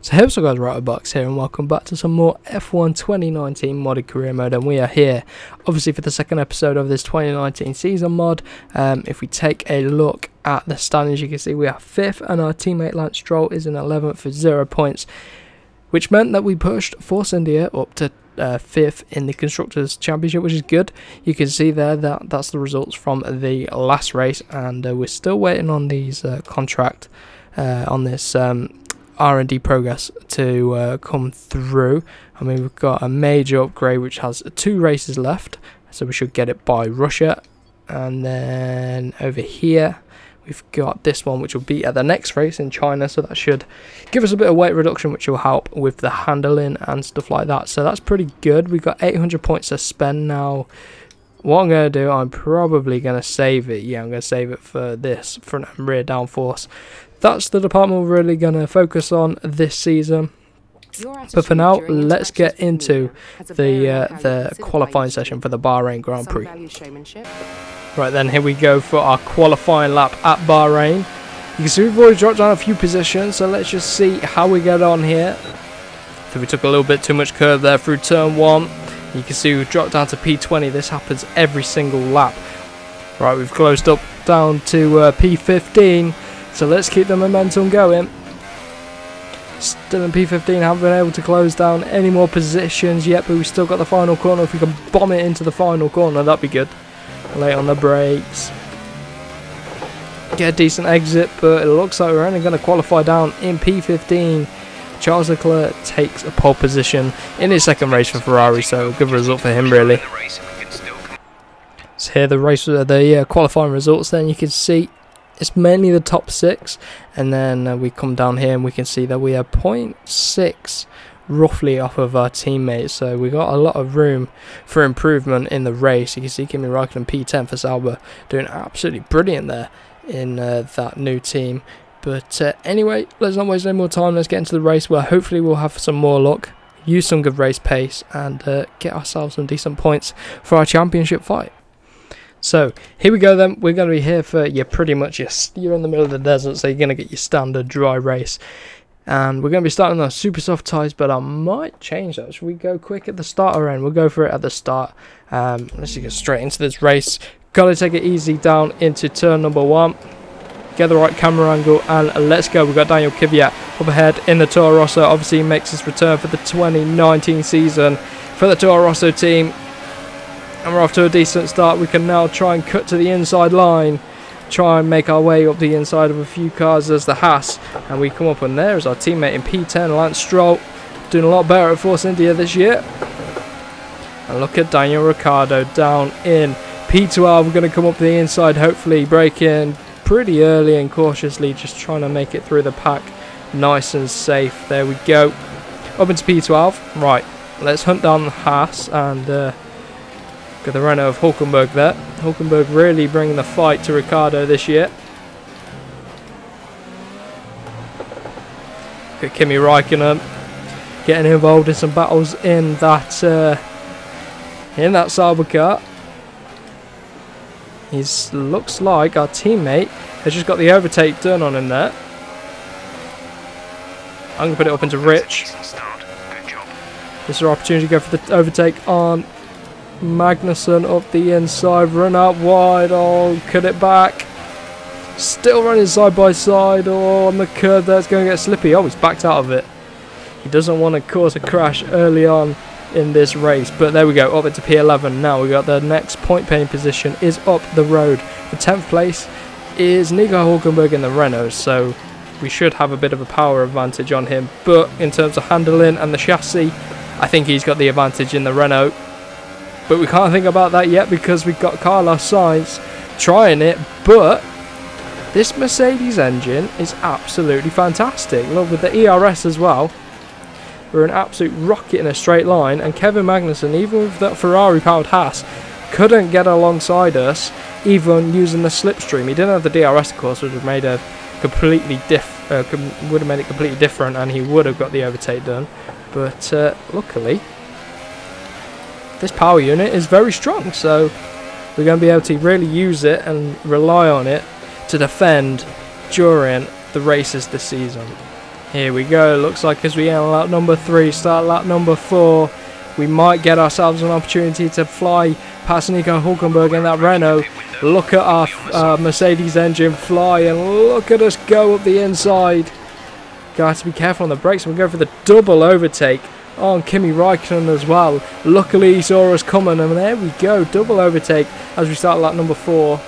So hey, what's up guys, Box here and welcome back to some more F1 2019 modded career mode, and we are here obviously for the second episode of this 2019 season mod. If we take a look at the standings, you can see we are 5th and our teammate Lance Stroll is in 11th with 0 points, which meant that we pushed Force India up to 5th in the Constructors' Championship, which is good. You can see there that that's the results from the last race, and we're still waiting on these contract on this R&D progress to come through. I mean, we've got a major upgrade which has 2 races left, so we should get it by Russia. And then over here we've got this one which will be at the next race in China, so that should give us a bit of weight reduction, which will help with the handling and stuff like that. So that's pretty good. We've got 800 points to spend now. What I'm going to do, I'm probably going to save it. Yeah, I'm going to save it for this front and rear downforce. That's the department we're really going to focus on this season. But for now, let's get into the qualifying session for the Bahrain Grand Prix. Right then, here we go for our qualifying lap at Bahrain. You can see we've already dropped down a few positions, so let's just see how we get on here. So we took a little bit too much curve there through turn 1. You can see we've dropped down to P20. This happens every single lap. Right, we've closed up down to P15. So let's keep the momentum going. Still in P15, haven't been able to close down any more positions yet, but we still got the final corner. If we can bomb it into the final corner, that'd be good. Late on the brakes. Get a decent exit, but it looks like we're only going to qualify down in P15. Charles Leclerc takes a pole position in his second race for Ferrari, so good result for him really. So here the qualifying results, then you can see it's mainly the top 6, and then we come down here and we can see that we are 0.6 roughly off of our teammates, so we got a lot of room for improvement in the race. You can see Kimi Raikkonen P10 for Sauber doing absolutely brilliant there in that new team. But anyway, let's not waste any more time. Let's get into the race where hopefully we'll have some more luck, use some good race pace, and get ourselves some decent points for our championship fight. So here we go then. We're going to be here for pretty much you're in the middle of the desert, so you're going to get your standard dry race. And we're going to be starting on super soft tyres, but I might change that. Should we go quick at the start or end? We'll go for it at the start. Let's just get straight into this race. Got to take it easy down into turn number 1. Get the right camera angle and let's go. We've got Daniel Kvyat up ahead in the Toro Rosso. Obviously he makes his return for the 2019 season for the Toro Rosso team. And we're off to a decent start. We can now try and cut to the inside line. Try and make our way up the inside of a few cars as the Haas. And we come up, and there is our teammate in P10, Lance Stroll. Doing a lot better at Force India this year. And look at Daniel Ricciardo down in P12. We're going to come up the inside, hopefully break in pretty early and cautiously. Just trying to make it through the pack nice and safe. There we go. Up into P12. Right, let's hunt down the Haas and... got the Renault of Hulkenberg there. Hulkenberg really bringing the fight to Ricciardo this year. Look at Kimi Raikkonen getting involved in some battles in that Sauber car. He looks like our teammate has just got the overtake done on him there. I'm going to put it up into Rich. This is our opportunity to go for the overtake on Magnussen up the inside, run out wide, oh, cut it back. Still running side by side, oh, on the curve there, it's going to get slippy. Oh, he's backed out of it. He doesn't want to cause a crash early on in this race, but there we go, up into P11. Now we got the next point paying position is up the road. The 10th place is Nico Hulkenberg in the Renault, so we should have a bit of a power advantage on him, but in terms of handling and the chassis, I think he's got the advantage in the Renault. But we can't think about that yet because we've got Carlos Sainz trying it. But this Mercedes engine is absolutely fantastic. Look, with the ERS as well, we're an absolute rocket in a straight line. And Kevin Magnussen, even with that Ferrari-powered Haas, couldn't get alongside us, even using the slipstream. He didn't have the DRS, of course, which would have made it completely different, and he would have got the overtake done. But luckily, this power unit is very strong, so we're going to be able to really use it and rely on it to defend during the races this season. Here we go. Looks like as we end lap number 3, start lap number 4, we might get ourselves an opportunity to fly past Nico Hülkenberg in that Renault. Look at our Mercedes engine fly, and look at us go up the inside. Got to be careful on the brakes. We'll go for the double overtake on Kimi Raikkonen as well. Luckily he saw us coming, and there we go, double overtake as we start lap number 4.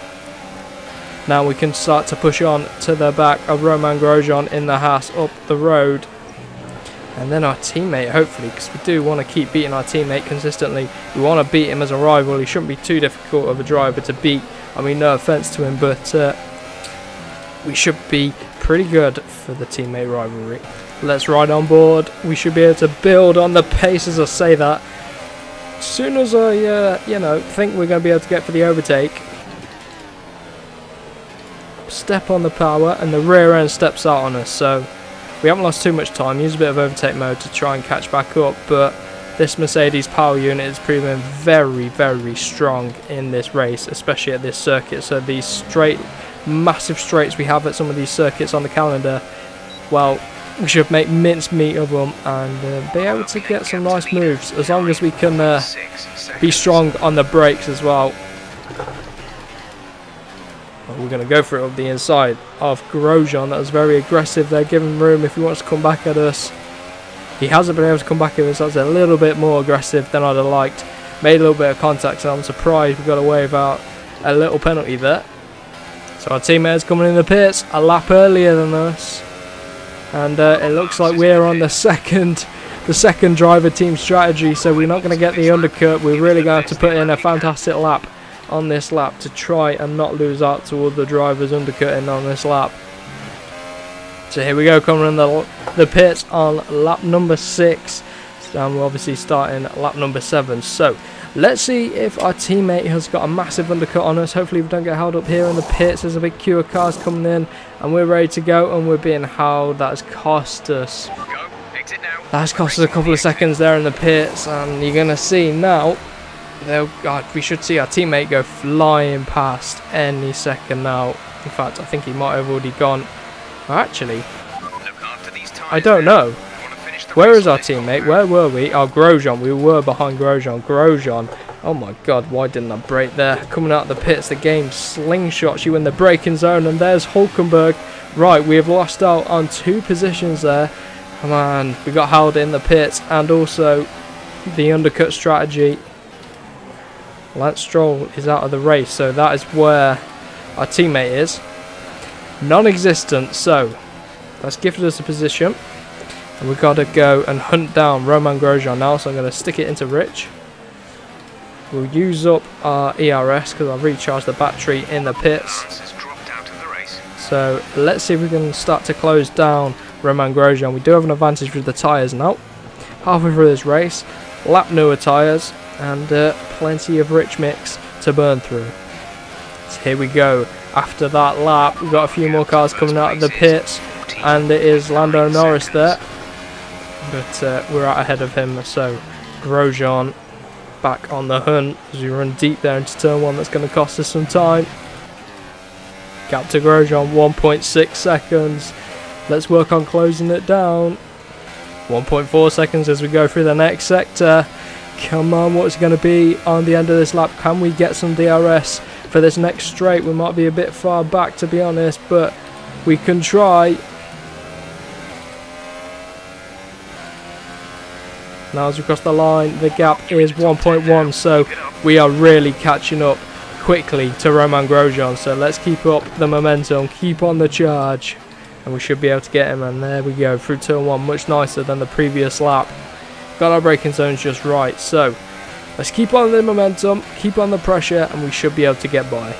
Now we can start to push on to the back of Romain Grosjean in the Haas up the road. And then our teammate, hopefully, because we do want to keep beating our teammate consistently. We want to beat him as a rival. He shouldn't be too difficult of a driver to beat. I mean, no offence to him, but we should be pretty good for the teammate rivalry. Let's ride on board. We should be able to build on the pace as I say that. As soon as I, think we're going to be able to get for the overtake, step on the power and the rear end steps out on us, so we haven't lost too much time. Use a bit of overtake mode to try and catch back up, but this Mercedes power unit has proven very, very strong in this race, especially at this circuit. So these straight, massive straights we have at some of these circuits on the calendar, well, we should make mincemeat of them and be able to get some nice moves, as long as we can be strong on the brakes as well. We're going to go for it up the inside of Grosjean. That was very aggressive there, giving room if he wants to come back at us. He hasn't been able to come back at us. That's a little bit more aggressive than I'd have liked. Made a little bit of contact, so I'm surprised we got away without a little penalty there. So our teammate is coming in the pits a lap earlier than us, and it looks like we're on the second driver team strategy, so we're not going to get the undercut. We're really going to have to put in a fantastic lap on this lap to try and not lose out to other drivers undercutting on this lap. So here we go, coming in the pits on lap number 6, and we're obviously starting lap number 7. So let's see if our teammate has got a massive undercut on us. Hopefully we don't get held up here in the pits. There's a big queue of cars coming in and we're ready to go, and we're being held. That has cost us. That has cost us a couple of seconds there in the pits, and you're going to see now. God, we should see our teammate go flying past any second now. In fact, I think he might have already gone. Actually, I don't know. Where is our teammate? Where were we? Oh, Grosjean. We were behind Grosjean. Grosjean. Oh my God, why didn't I brake there? Coming out of the pits, the game slingshots you in the braking zone, and there's Hülkenberg. Right, we have lost out on 2 positions there. Come on, we got held in the pits, and also the undercut strategy. Lance Stroll is out of the race, so that is where our teammate is. Non-existent, so that's gifted us a position. And we've got to go and hunt down Romain Grosjean now, so I'm going to stick it into Rich. We'll use up our ERS because I've recharged the battery in the pits. So let's see if we can start to close down Romain Grosjean. We do have an advantage with the tyres now. Halfway through this race, lap newer tyres, and plenty of rich mix to burn through. So here we go. After that lap, we've got a few more cars coming out of the pits, and it is Lando Norris there, but we're out ahead of him. So Grosjean back on the hunt as we run deep there into turn 1. That's going to cost us some time. Gap to Grosjean 1.6 seconds. Let's work on closing it down. 1.4 seconds as we go through the next sector. Come on, what's it going to be on the end of this lap? Can we get some DRS for this next straight? We might be a bit far back, to be honest, but we can try. Now as we cross the line, the gap is 1.1, so we are really catching up quickly to Romain Grosjean. So let's keep up the momentum, keep on the charge, and we should be able to get him. And there we go, through turn 1, much nicer than the previous lap. Got our braking zones just right, so let's keep on the momentum, keep on the pressure, and we should be able to get by.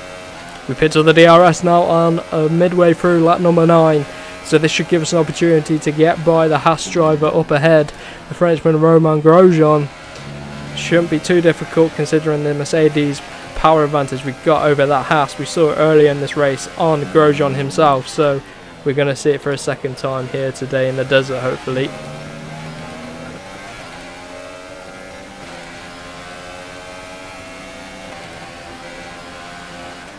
We pit to the DRS now on midway through lap number 9, so this should give us an opportunity to get by the Haas driver up ahead, the Frenchman Romain Grosjean. Shouldn't be too difficult considering the Mercedes power advantage we got over that Haas. We saw it earlier in this race on Grosjean himself, so we're going to see it for a second time here today in the desert, hopefully.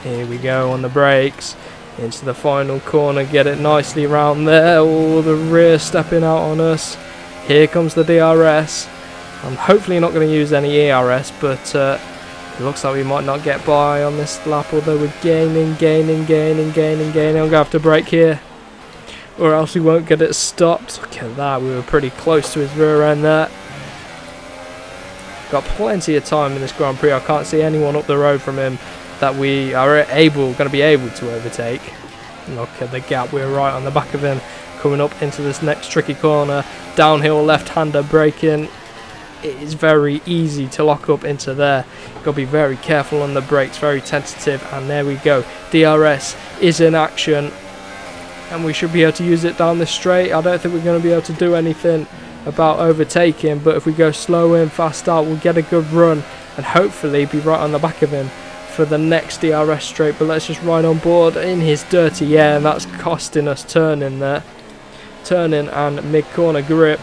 Here we go on the brakes. into the final corner, get it nicely round there. Oh, the rear stepping out on us. Here comes the DRS. I'm hopefully not going to use any ERS, but it looks like we might not get by on this lap, although we're gaining. I'm going to have to brake here, or else we won't get it stopped. Look at that, we were pretty close to his rear end there. Got plenty of time in this Grand Prix. I can't see anyone up the road from him that we are going to be able to overtake. Look at the gap, we're right on the back of him. Coming up into this next tricky corner, downhill left-hander braking. It is very easy to lock up into there. Got to be very careful on the brakes, very tentative, and there we go. DRS is in action, and we should be able to use it down the straight. I don't think we're going to be able to do anything about overtaking, but if we go slow in, fast out, we'll get a good run and hopefully be right on the back of him for the next DRS straight. But let's just ride on board in his dirty air, and that's costing us turning there. Turning and mid-corner grip.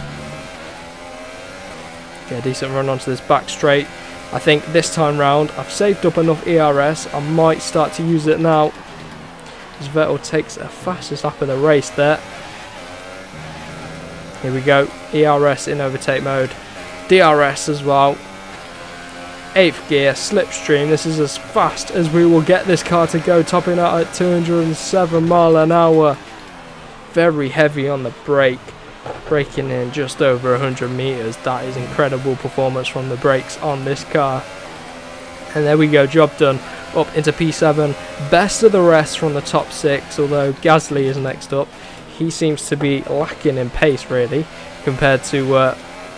Get a decent run onto this back straight. I think this time round I've saved up enough ERS. I might start to use it now, as Vettel takes a fastest lap of the race there. Here we go, ERS in overtake mode, DRS as well. 8th gear, slipstream. This is as fast as we will get this car to go, topping out at 207 miles an hour. Very heavy on the brake, braking in just over 100 meters. That is incredible performance from the brakes on this car. And there we go, job done. Up into P7, best of the rest from the top 6, although Gasly is next up. He seems to be lacking in pace really compared to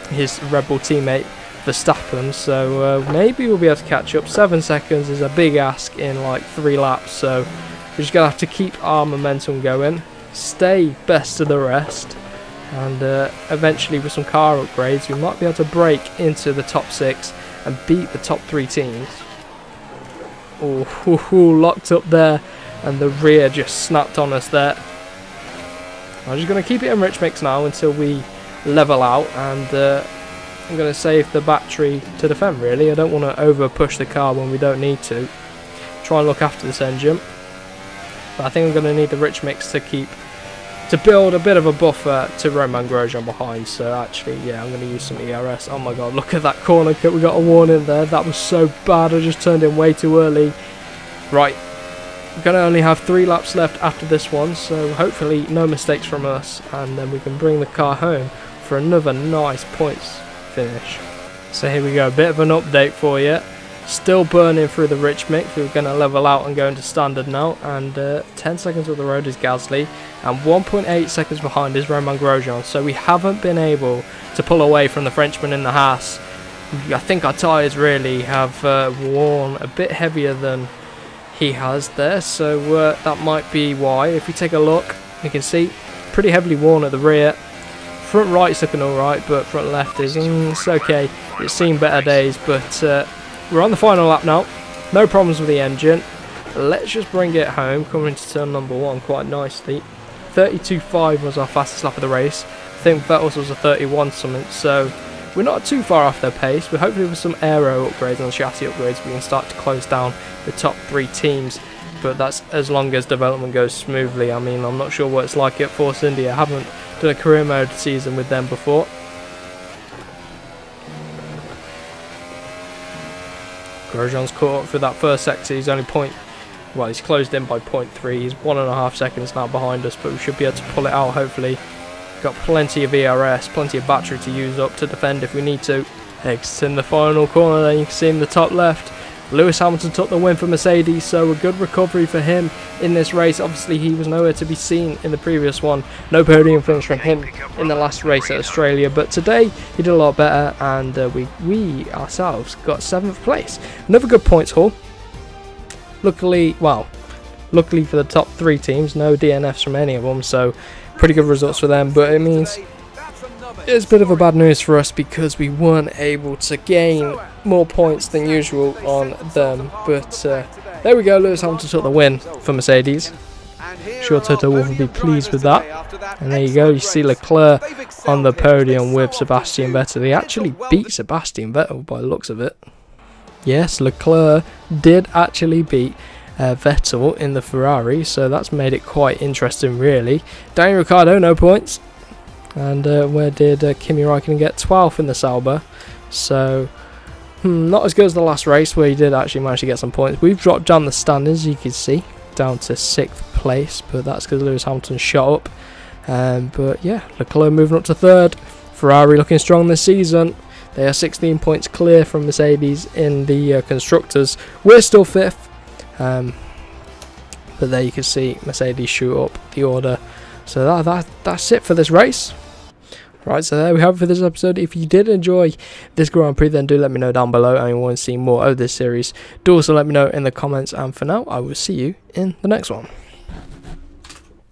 his Red Bull teammate Verstappen, so maybe we'll be able to catch up. 7 seconds is a big ask in like 3 laps, so we're just going to have to keep our momentum going, stay best of the rest, and eventually with some car upgrades we might be able to break into the top 6 and beat the top 3 teams. Oh, locked up there, and the rear just snapped on us there. I'm just going to keep it in rich mix now until we level out, and I'm going to save the battery to defend really. I don't want to over push the car when we don't need to. Try and look after this engine. But I think I'm going to need the rich mix to build a bit of a buffer to Romain Grosjean behind. So actually, yeah, I'm going to use some ERS. Oh my god, look at that corner cut. We got a warning there. That was so bad. I just turned in way too early. Right. We're going to only have 3 laps left after this one, so hopefully no mistakes from us, and then we can bring the car home for another nice points finish. So here we go, a bit of an update for you. Still burning through the rich mix. We're going to level out and go into standard now, and 10 seconds of the road is Gasly, and 1.8 seconds behind is Romain Grosjean, so we haven't been able to pull away from the Frenchman in the Haas. I think our tyres really have worn a bit heavier than he has there, so that might be why. If we take a look, you can see pretty heavily worn at the rear. Front right's looking alright, but front left is it's okay. It's seen better days, but we're on the final lap now. No problems with the engine. Let's just bring it home, coming into turn number 1 quite nicely. 32.5 was our fastest lap of the race. I think Vettel's was a 31 something, so we're not too far off their pace. But hopefully with some aero upgrades and chassis upgrades we can start to close down the top 3 teams. But that's as long as development goes smoothly. I mean, I'm not sure what it's like at Force India. I haven't done a career mode season with them before. Grosjean's caught up for that first sector. He's only he's closed in by 0.3. He's 1.5 seconds now behind us, but we should be able to pull it out hopefully. Got plenty of ERS, plenty of battery to use up to defend if we need to. Exit in the final corner there, you can see in the top left. Lewis Hamilton took the win for Mercedes, so a good recovery for him in this race. Obviously he was nowhere to be seen in the previous one. No podium finish from him in the last race at Australia, but today he did a lot better, and we ourselves got 7th place. Another good points haul. Luckily for the top 3 teams, no DNFs from any of them, so pretty good results for them, but it means it's a bit of a bad news for us because we weren't able to gain more points than usual on them. But there we go, Lewis Hamilton took the win for Mercedes. Sure Toto Wolff will be pleased with that. And there you go, you see Leclerc on the podium with Sebastian Vettel. He actually beat Sebastian Vettel by the looks of it. Yes, Leclerc did actually beat Vettel in the Ferrari, so that's made it quite interesting really. Daniel Ricciardo, no points. And where did Kimi Räikkönen get? 12th in the Sauber. So not as good as the last race where he did actually manage to get some points. We've dropped down the standings, you can see, down to 6th place, but that's because Lewis Hamilton shot up. But yeah, Leclerc moving up to 3rd. Ferrari looking strong this season. They are 16 points clear from Mercedes in the constructors. We're still 5th, but there you can see Mercedes shoot up the order. So that's it for this race. Right, so there we have it for this episode. If you did enjoy this Grand Prix, then do let me know down below, and you want to see more of this series, do also let me know in the comments. And for now, I will see you in the next one.